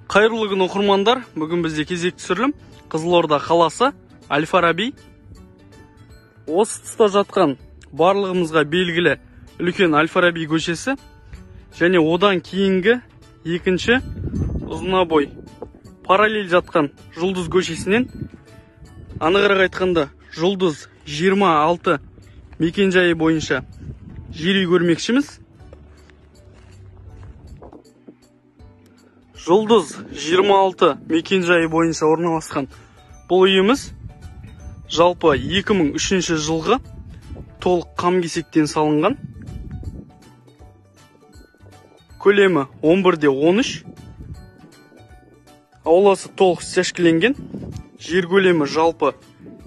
Қайырлы күн оқырмандар, бүгін бізде кезекті түсірілім Қызылорда қаласы, Әл-Фараби. Осы тұста жатқан барлығымызға белгілі үлкен Әл-Фараби көшесі және одан кейінгі екінші ұзына бой параллель жатқан Жұлдыз көшесінен, анығырақ айтқанда Жұлдыз 26 мекенжайы бойынша жер үй көрмекшіміз. Жұлдыз 26 мекенжайы бойынша орналасқан бұл үйіміз жалпы 2003 жылғы толық қам кесектен салынған. Көлемі 11/13. Ауласы толық сәшкіленген. Жер көлемі жалпы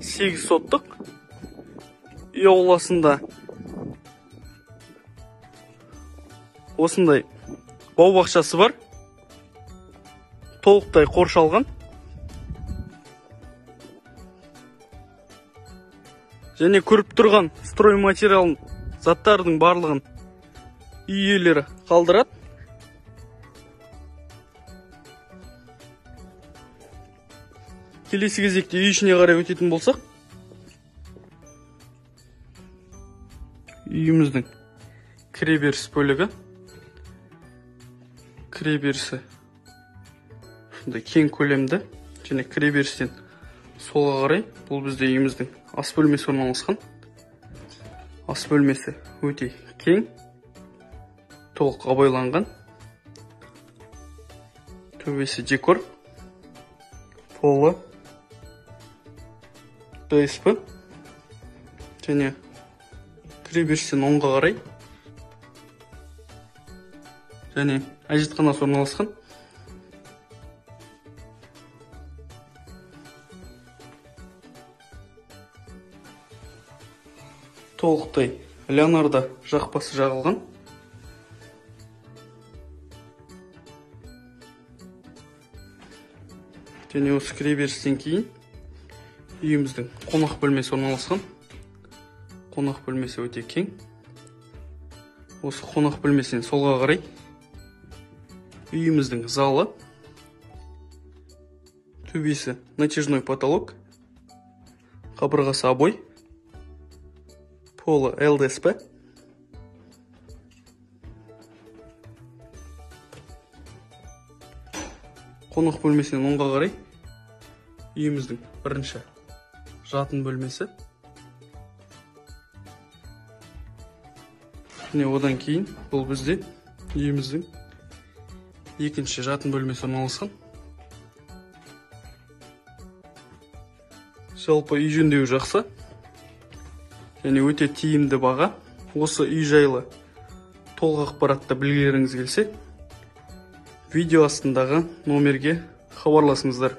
8 соттық. Үй ауласында осындай бау-бақшасы бар. Толықтай қоршалған. Және көріп тұрған строй материалын заттардың барлығын үй иелері қалдырады. Келесі кезекте үй ішіне қарай өтетін болсақ, үйіміздің кіреберіс бөлігі. Кіреберісі кең көлемді және кіреберістен солға қарай бұл бізде үйіміздің ас бөлмесі орналасқан. Ас бөлмесі өте кең, толық абайланған. Төбесі декор, полы ДСП және кіреберістен оңға қарай және әжетханасы орналасқан. Толықтай Леонардо жақпасы жағылған. Және осы кіреберістен кейін үйіміздің қонақ бөлмесі орналасқан. Қонақ бөлмесі өте кең. Осы қонақ бөлмесінен солға қарай үйіміздің залы. Төбесі натяжной потолок. Қабырғасы обой. Полы ЛДСП. Қонақ бөлмесінен оңға қарай үйіміздің бірінші жатын бөлмесі. Және одан кейін бұл бізде үйіміздің екінші жатын бөлмесі орналасқан. Жалпы үй жөндеуі жақсы және өте тиімді баға. Осы үй жайлы толық ақпаратты білгілеріңіз келсе, видео астындағы номерге хабарласыңыздар.